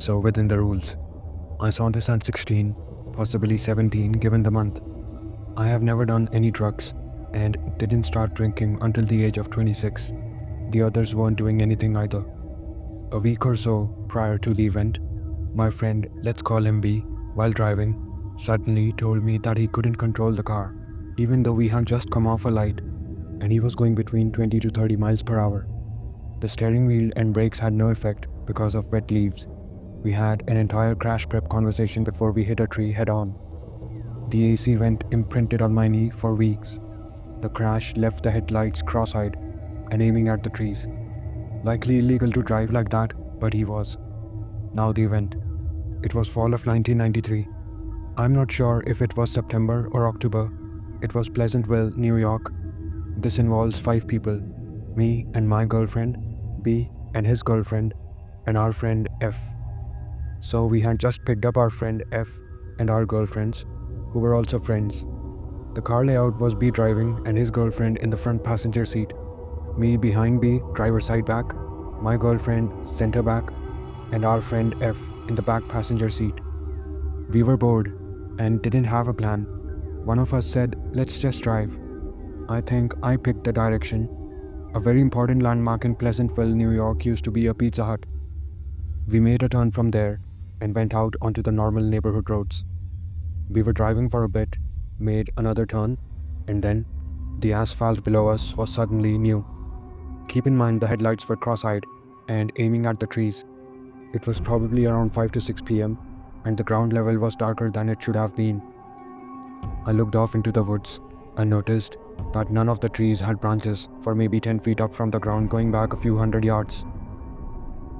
so within the rules. I saw this at 16, possibly 17 given the month. I have never done any drugs and didn't start drinking until the age of 26. The others weren't doing anything either. A week or so prior to the event, my friend, let's call him B, while driving, suddenly told me that he couldn't control the car, even though we had just come off a light and he was going between 20 to 30 miles per hour. The steering wheel and brakes had no effect because of wet leaves. We had an entire crash prep conversation before we hit a tree head on. The AC vent imprinted on my knee for weeks. The crash left the headlights cross-eyed and aiming at the trees. Likely illegal to drive like that, but he was. Now the event. It was fall of 1993. I'm not sure if it was September or October. It was Pleasantville, New York. This involves 5 people. Me and my girlfriend, B, and his girlfriend, and our friend F. So we had just picked up our friend F and our girlfriends, who were also friends. The car layout was B driving and his girlfriend in the front passenger seat. Me behind B, driver side back, my girlfriend center back, and our friend F in the back passenger seat. We were bored and didn't have a plan. One of us said, let's just drive. I think I picked the direction. A very important landmark in Pleasantville, New York used to be a Pizza Hut. We made a turn from there and went out onto the normal neighborhood roads. We were driving for a bit, made another turn, and then the asphalt below us was suddenly new. Keep in mind the headlights were cross-eyed and aiming at the trees. It was probably around 5 to 6 p.m. and the ground level was darker than it should have been. I looked off into the woods and noticed that none of the trees had branches for maybe 10 feet up from the ground going back a few hundred yards.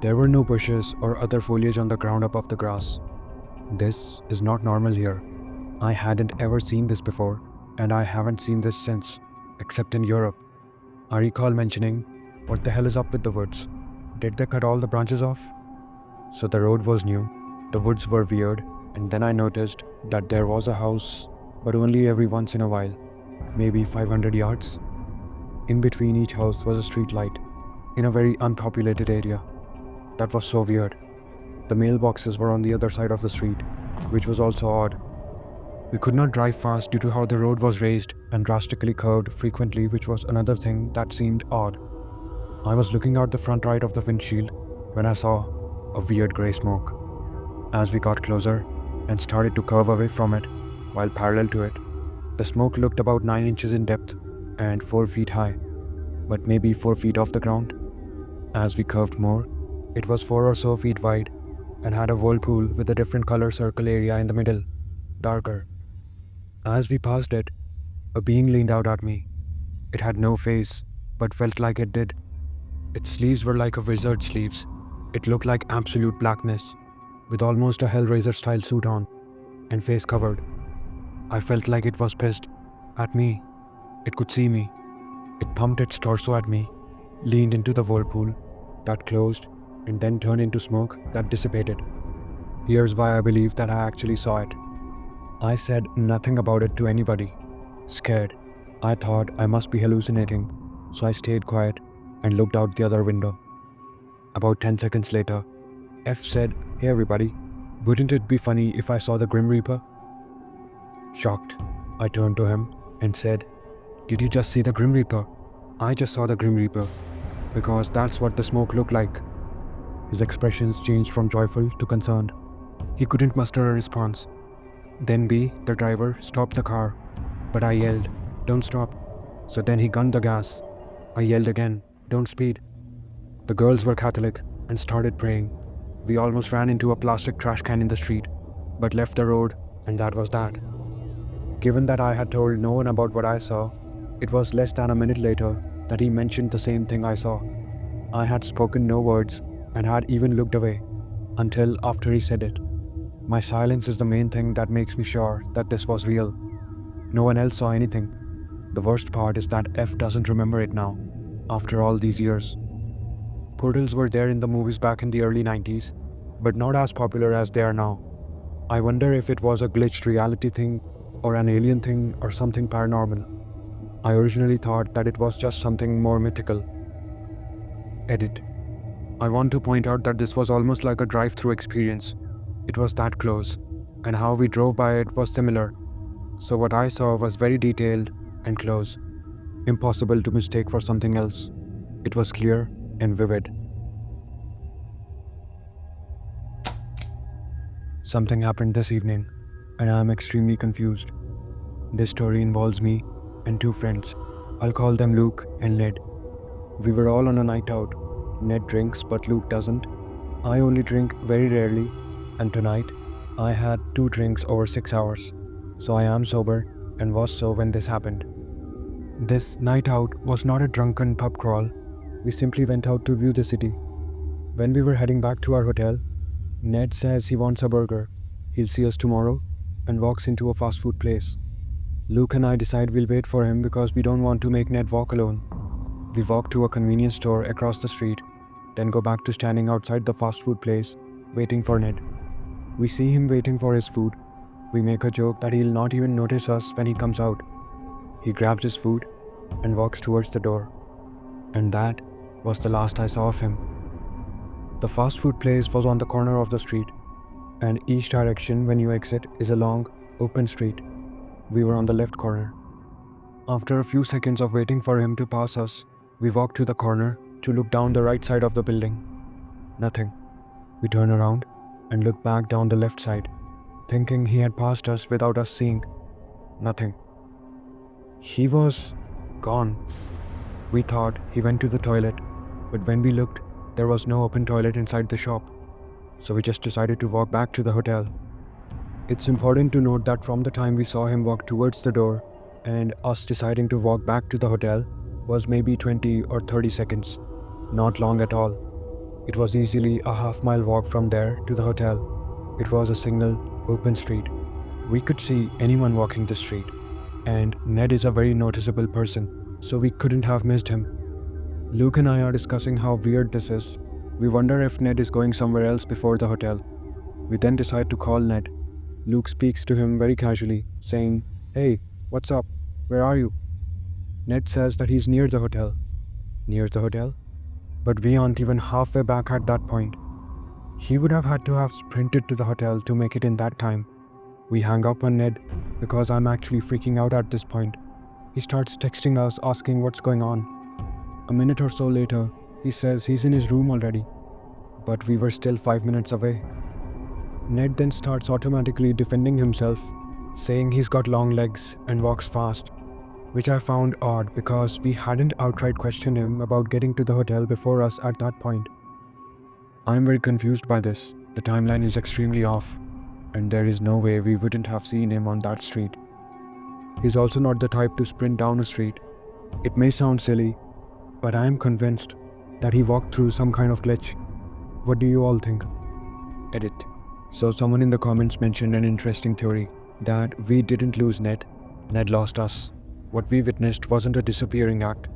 There were no bushes or other foliage on the ground above the grass. This is not normal here. I hadn't ever seen this before, and I haven't seen this since, except in Europe. I recall mentioning, what the hell is up with the woods? Did they cut all the branches off? So the road was new, the woods were weird, and then I noticed that there was a house, but only every once in a while, maybe 500 yards. In between each house was a street light, in a very unpopulated area. That was so weird. The mailboxes were on the other side of the street, which was also odd. We could not drive fast due to how the road was raised and drastically curved frequently, which was another thing that seemed odd. I was looking out the front right of the windshield when I saw a weird grey smoke. As we got closer and started to curve away from it, while parallel to it, the smoke looked about 9 inches in depth and 4 feet high, but maybe 4 feet off the ground. As we curved more, it was 4 or so feet wide and had a whirlpool with a different color circle area in the middle, darker. As we passed it, a being leaned out at me. It had no face, but felt like it did. Its sleeves were like a wizard's sleeves. It looked like absolute blackness, with almost a Hellraiser-style suit on, and face covered. I felt like it was pissed at me. It could see me. It pumped its torso at me, leaned into the whirlpool, that closed, and then turned into smoke that dissipated. Here's why I believe that I actually saw it. I said nothing about it to anybody. Scared, I thought I must be hallucinating, so I stayed quiet and looked out the other window. About 10 seconds later, F said, "Hey everybody, wouldn't it be funny if I saw the Grim Reaper?" Shocked, I turned to him and said, "Did you just see the Grim Reaper?" "I just saw the Grim Reaper, because that's what the smoke looked like." His expressions changed from joyful to concerned. He couldn't muster a response. Then B, the driver, stopped the car, but I yelled, "Don't stop." So then he gunned the gas. I yelled again, "Don't speed." The girls were Catholic and started praying. We almost ran into a plastic trash can in the street, but left the road, and that was that. Given that I had told no one about what I saw, it was less than a minute later that he mentioned the same thing I saw. I had spoken no words and had even looked away, until after he said it. My silence is the main thing that makes me sure that this was real. No one else saw anything. The worst part is that F doesn't remember it now, after all these years. Portals were there in the movies back in the early 90s, but not as popular as they are now. I wonder if it was a glitched reality thing, or an alien thing, or something paranormal. I originally thought that it was just something more mythical. Edit. I want to point out that this was almost like a drive-through experience. It was that close, and how we drove by it was similar. So what I saw was very detailed and close, impossible to mistake for something else. It was clear and vivid. Something happened this evening, and I am extremely confused. This story involves me and two friends. I'll call them Luke and Ned. We were all on a night out. Ned drinks, but Luke doesn't. I only drink very rarely, and tonight I had 2 drinks over 6 hours. So I am sober and was so when this happened. This night out was not a drunken pub crawl. We simply went out to view the city. When we were heading back to our hotel, Ned says he wants a burger. He'll see us tomorrow and walks into a fast food place. Luke and I decide we'll wait for him because we don't want to make Ned walk alone. We walk to a convenience store across the street, then go back to standing outside the fast food place, waiting for Ned. We see him waiting for his food. We make a joke that he'll not even notice us when he comes out. He grabs his food and walks towards the door. And that was the last I saw of him. The fast food place was on the corner of the street, and each direction when you exit is a long, open street. We were on the left corner. After a few seconds of waiting for him to pass us, we walked to the corner to look down the right side of the building. Nothing. We turn around and look back down the left side, thinking he had passed us without us seeing. Nothing. He was gone. We thought he went to the toilet, but when we looked, there was no open toilet inside the shop. So we just decided to walk back to the hotel. It's important to note that from the time we saw him walk towards the door and us deciding to walk back to the hotel was maybe 20 or 30 seconds. Not long at all. It was easily a half-mile walk from there to the hotel. It was a single, open street. We could see anyone walking the street. And Ned is a very noticeable person, so we couldn't have missed him. Luke and I are discussing how weird this is. We wonder if Ned is going somewhere else before the hotel. We then decide to call Ned. Luke speaks to him very casually, saying, "Hey, what's up? Where are you?" Ned says that he's near the hotel. Near the hotel? But we aren't even halfway back at that point. He would have had to have sprinted to the hotel to make it in that time. We hang up on Ned because I'm actually freaking out at this point. He starts texting us asking what's going on. A minute or so later, he says he's in his room already. But we were still 5 minutes away. Ned then starts automatically defending himself, saying he's got long legs and walks fast, which I found odd because we hadn't outright questioned him about getting to the hotel before us at that point. I'm very confused by this. The timeline is extremely off, and there is no way we wouldn't have seen him on that street. He's also not the type to sprint down a street. It may sound silly, but I am convinced that he walked through some kind of glitch. What do you all think? Edit. So someone in the comments mentioned an interesting theory that we didn't lose Ned. Ned lost us. What we witnessed wasn't a disappearing act.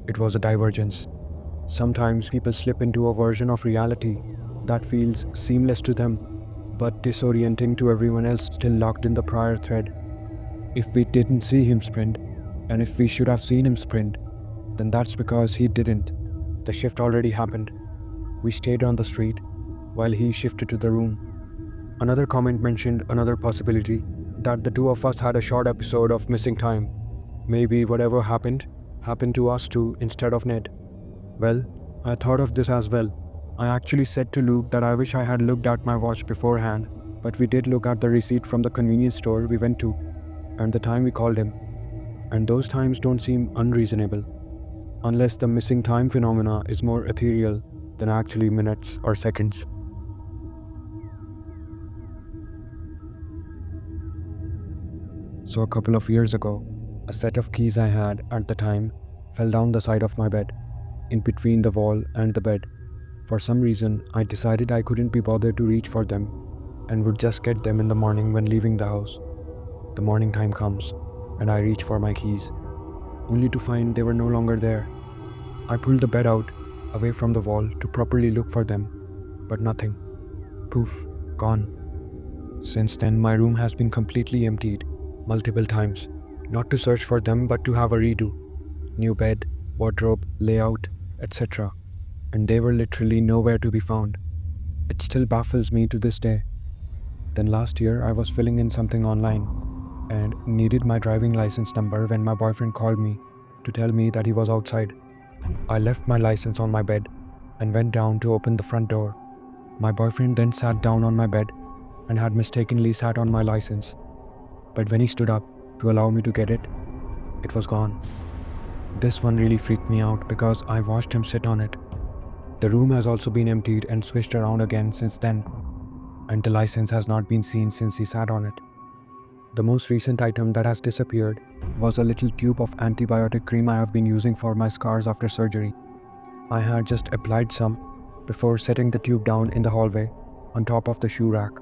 It was a divergence. Sometimes people slip into a version of reality that feels seamless to them, but disorienting to everyone else still locked in the prior thread. If we didn't see him sprint, and if we should have seen him sprint, then that's because he didn't. The shift already happened. We stayed on the street while he shifted to the room. Another comment mentioned another possibility, that the two of us had a short episode of missing time. Maybe whatever happened to us too instead of Ned. Well, I thought of this as well. I actually said to Luke that I wish I had looked at my watch beforehand, but we did look at the receipt from the convenience store we went to, and the time we called him. And those times don't seem unreasonable, unless the missing time phenomena is more ethereal than actually minutes or seconds. So a couple of years ago, a set of keys I had at the time fell down the side of my bed, in between the wall and the bed. For some reason, I decided I couldn't be bothered to reach for them and would just get them in the morning when leaving the house. The morning time comes, and I reach for my keys, only to find they were no longer there. I pulled the bed out, away from the wall, to properly look for them, but nothing. Poof, gone. Since then, my room has been completely emptied, multiple times, not to search for them but to have a redo. New bed, wardrobe, layout, etc. and they were literally nowhere to be found. It still baffles me to this day. Then last year, I was filling in something online and needed my driving license number when my boyfriend called me to tell me that he was outside. I left my license on my bed and went down to open the front door. My boyfriend then sat down on my bed and had mistakenly sat on my license. But when he stood up to allow me to get it, it was gone. This one really freaked me out because I watched him sit on it. The room has also been emptied and switched around again since then, and the license has not been seen since he sat on it. The most recent item that has disappeared was a little tube of antibiotic cream I have been using for my scars after surgery. I had just applied some before setting the tube down in the hallway on top of the shoe rack.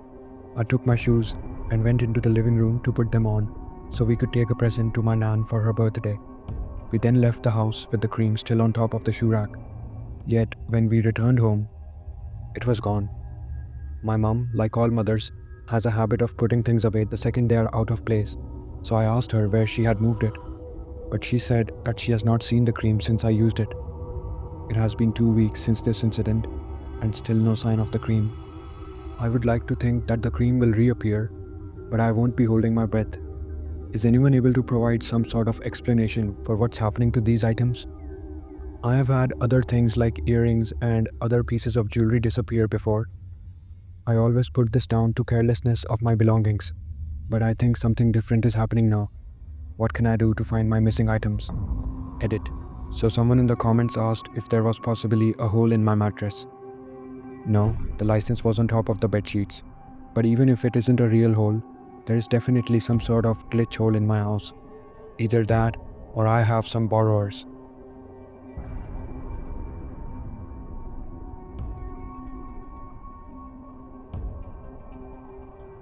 I took my shoes and went into the living room to put them on so we could take a present to my nan for her birthday. We then left the house with the cream still on top of the shoe rack. Yet, when we returned home, it was gone. My mum, like all mothers, has a habit of putting things away the second they are out of place, so I asked her where she had moved it, but she said that she has not seen the cream since I used it. It has been 2 weeks since this incident, and still no sign of the cream. I would like to think that the cream will reappear, but I won't be holding my breath. Is anyone able to provide some sort of explanation for what's happening to these items? I have had other things like earrings and other pieces of jewelry disappear before. I always put this down to carelessness of my belongings, but I think something different is happening now. What can I do to find my missing items? Edit. So someone in the comments asked if there was possibly a hole in my mattress. No, the license was on top of the bed sheets. But even if it isn't a real hole, there is definitely some sort of glitch hole in my house. Either that, or I have some borrowers.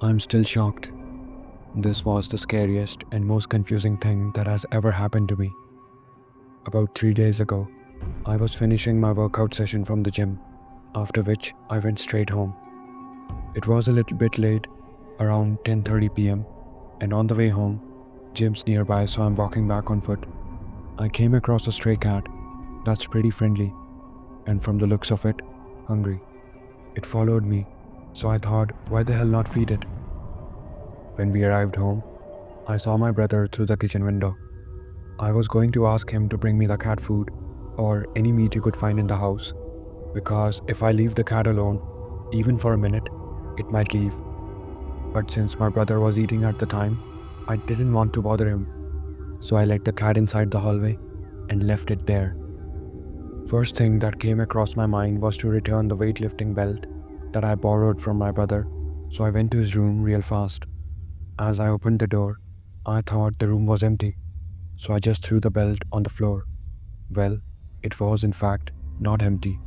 I'm still shocked. This was the scariest and most confusing thing that has ever happened to me. About 3 days ago, I was finishing my workout session from the gym, after which I went straight home. It was a little bit late, around 10:30 p.m., and on the way home, gym's nearby, so I'm walking back on foot. I came across a stray cat that's pretty friendly, and from the looks of it, hungry. It followed me, so I thought, why the hell not feed it? When we arrived home, I saw my brother through the kitchen window. I was going to ask him to bring me the cat food or any meat he could find in the house, because if I leave the cat alone, even for a minute, it might leave. But since my brother was eating at the time, I didn't want to bother him, so I let the cat inside the hallway and left it there. First thing that came across my mind was to return the weightlifting belt that I borrowed from my brother, so I went to his room real fast. As I opened the door, I thought the room was empty, so I just threw the belt on the floor. Well, it was in fact not empty.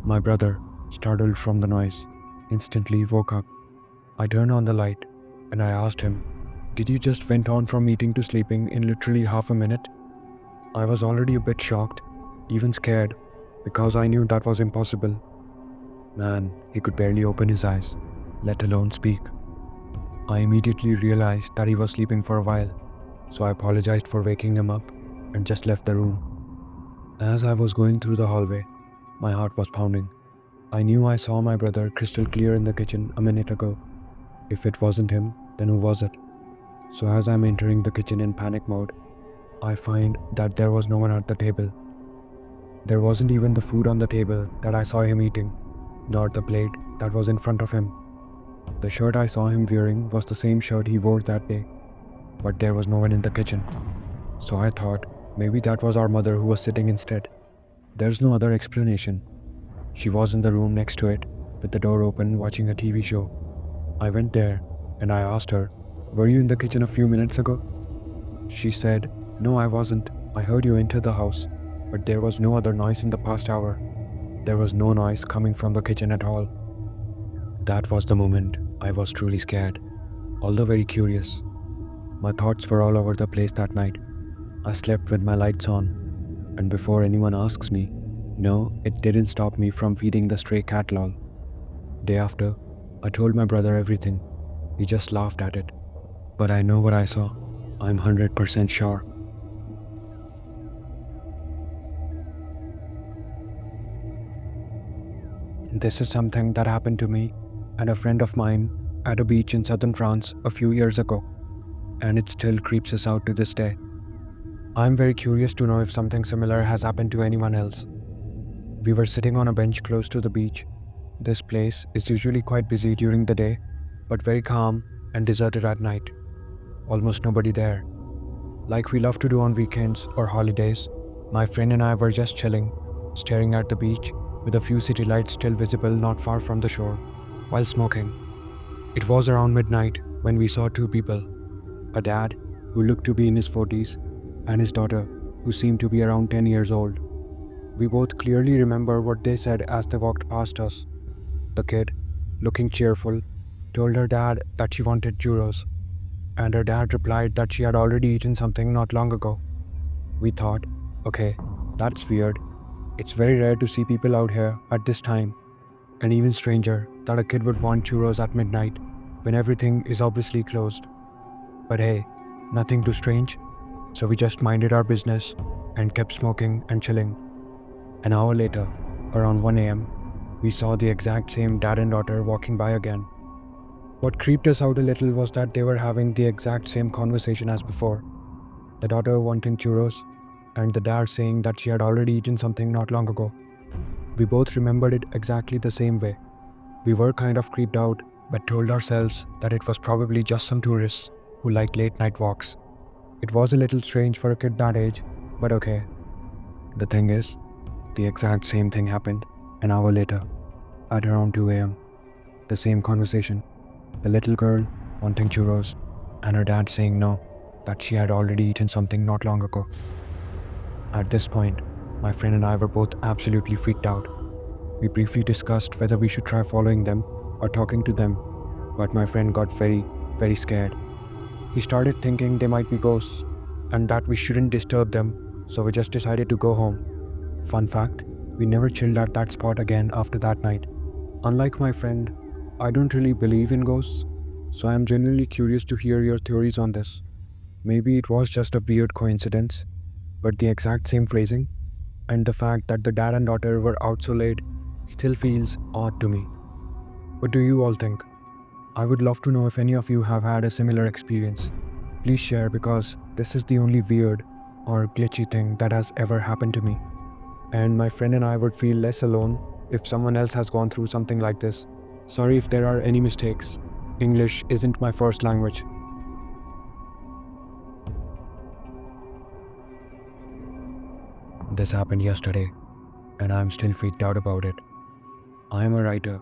My brother, startled from the noise, instantly woke up. I turned on the light and I asked him, "Did you just went on from eating to sleeping in literally half a minute?" I was already a bit shocked, even scared, because I knew that was impossible. Man, he could barely open his eyes, let alone speak. I immediately realized that he was sleeping for a while, so I apologized for waking him up and just left the room. As I was going through the hallway, my heart was pounding. I knew I saw my brother crystal clear in the kitchen a minute ago. If it wasn't him, then who was it? So as I'm entering the kitchen in panic mode, I find that there was no one at the table. There wasn't even the food on the table that I saw him eating, nor the plate that was in front of him. The shirt I saw him wearing was the same shirt he wore that day, but there was no one in the kitchen. So I thought maybe that was our mother who was sitting instead. There's no other explanation. She was in the room next to it, with the door open, watching a TV show. I went there and I asked her, "Were you in the kitchen a few minutes ago?" She said, "No, I wasn't. I heard you enter the house, but there was no other noise in the past hour. There was no noise coming from the kitchen at all." That was the moment I was truly scared, although very curious. My thoughts were all over the place that night. I slept with my lights on, and before anyone asks me, no, it didn't stop me from feeding the stray cat lol. Day after, I told my brother everything. He just laughed at it. But I know what I saw. I'm 100% sure. . This is something that happened to me and a friend of mine at a beach in southern France a few years ago, and it still creeps us out to this day. I'm very curious to know if something similar has happened to anyone else. We were sitting on a bench close to the beach. This place is usually quite busy during the day, but very calm and deserted at night. Almost nobody there. Like we love to do on weekends or holidays, my friend and I were just chilling, staring at the beach with a few city lights still visible not far from the shore, while smoking. It was around midnight when we saw two people, a dad who looked to be in his 40s and his daughter who seemed to be around 10 years old. We both clearly remember what they said as they walked past us. The kid, looking cheerful, told her dad that she wanted churros, and her dad replied that she had already eaten something not long ago. We thought, okay, that's weird. It's very rare to see people out here at this time, and even stranger that a kid would want churros at midnight when everything is obviously closed. But hey, nothing too strange, so we just minded our business and kept smoking and chilling. An hour later, around 1 am, we saw the exact same dad and daughter walking by again. What creeped us out a little was that they were having the exact same conversation as before. The daughter wanting churros, and the dad saying that she had already eaten something not long ago. We both remembered it exactly the same way. We were kind of creeped out, but told ourselves that it was probably just some tourists who liked late night walks. It was a little strange for a kid that age, but okay. The thing is, the exact same thing happened an hour later, at around 2 am. The same conversation. The little girl wanting churros, and her dad saying no, that she had already eaten something not long ago. At this point, my friend and I were both absolutely freaked out. We briefly discussed whether we should try following them or talking to them, but my friend got very, very scared. He started thinking they might be ghosts and that we shouldn't disturb them, so we just decided to go home. Fun fact, we never chilled at that spot again after that night. Unlike my friend, I don't really believe in ghosts, so I am genuinely curious to hear your theories on this. Maybe it was just a weird coincidence, but the exact same phrasing and the fact that the dad and daughter were out so late still feels odd to me. What do you all think? I would love to know if any of you have had a similar experience. Please share, because this is the only weird or glitchy thing that has ever happened to me. And my friend and I would feel less alone if someone else has gone through something like this. Sorry if there are any mistakes. English isn't my first language. This happened yesterday, and I'm still freaked out about it. I am a writer,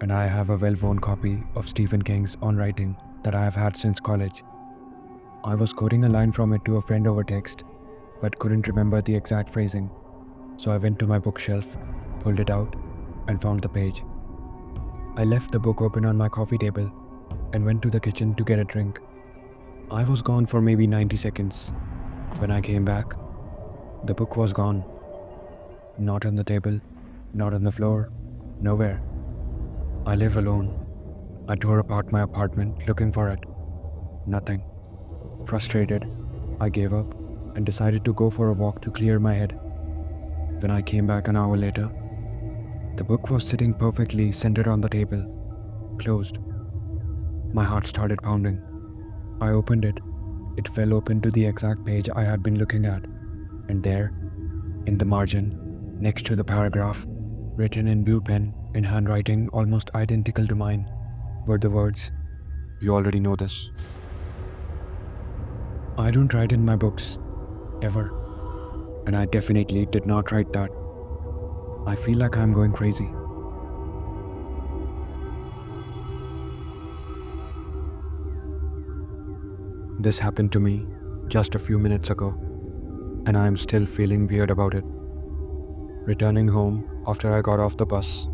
and I have a well-known copy of Stephen King's On Writing that I have had since college. I was quoting a line from it to a friend over text, but couldn't remember the exact phrasing. So I went to my bookshelf, pulled it out, and found the page. I left the book open on my coffee table and went to the kitchen to get a drink. I was gone for maybe 90 seconds. When I came back, the book was gone. Not on the table, not on the floor, nowhere. I live alone. I tore apart my apartment looking for it. Nothing. Frustrated, I gave up and decided to go for a walk to clear my head. When I came back an hour later, the book was sitting perfectly centered on the table, closed. My heart started pounding. I opened it. It fell open to the exact page I had been looking at, and there, in the margin, next to the paragraph, written in blue pen in handwriting almost identical to mine, were the words, "You already know this." I don't write in my books, ever, and I definitely did not write that. I feel like I'm going crazy. This happened to me just a few minutes ago, and I am still feeling weird about it. Returning home after I got off the bus,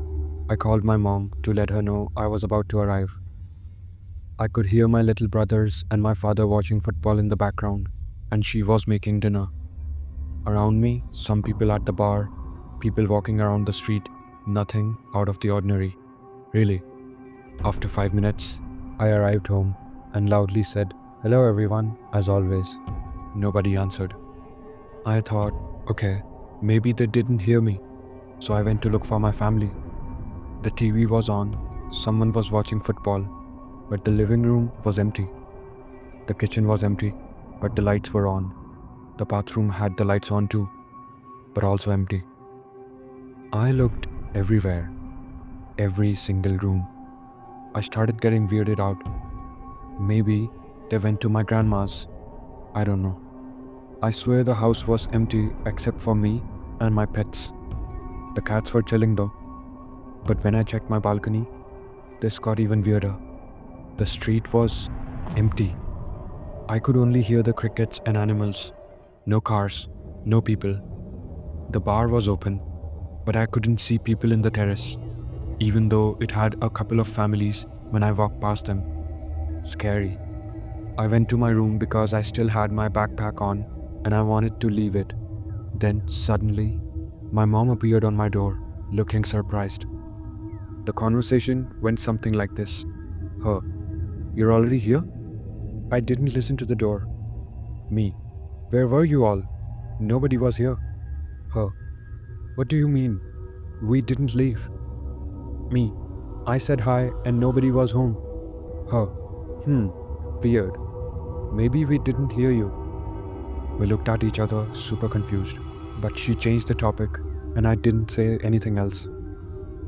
I called my mom to let her know I was about to arrive. I could hear my little brothers and my father watching football in the background, and she was making dinner. Around me, some people at the bar, people walking around the street, nothing out of the ordinary. Really. After 5 minutes, I arrived home and loudly said, "Hello everyone," as always. Nobody answered. I thought, okay, maybe they didn't hear me, so I went to look for my family. The TV was on, someone was watching football, but the living room was empty. The kitchen was empty, but the lights were on. The bathroom had the lights on too, but also empty. I looked everywhere, every single room. I started getting weirded out. Maybe they went to my grandma's. I don't know. I swear the house was empty except for me and my pets. The cats were chilling though. But when I checked my balcony, this got even weirder. The street was empty. I could only hear the crickets and animals. No cars, no people. The bar was open, but I couldn't see people in the terrace, even though it had a couple of families when I walked past them. Scary. I went to my room because I still had my backpack on and I wanted to leave it. Then suddenly, my mom appeared on my door, looking surprised. The conversation went something like this. Her, you're already here? I didn't listen to the door. Me, where were you all? Nobody was here. Her, what do you mean? We didn't leave. Me, I said hi and nobody was home. Her, weird. Maybe we didn't hear you. We looked at each other, super confused. But she changed the topic and I didn't say anything else.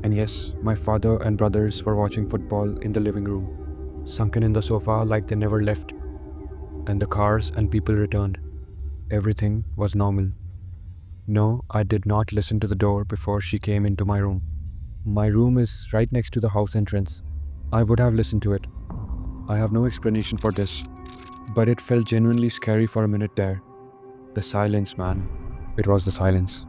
And yes, my father and brothers were watching football in the living room, sunken in the sofa like they never left. And the cars and people returned. Everything was normal. No, I did not listen to the door before she came into my room. My room is right next to the house entrance. I would have listened to it. I have no explanation for this, but it felt genuinely scary for a minute there. The silence, man. It was the silence.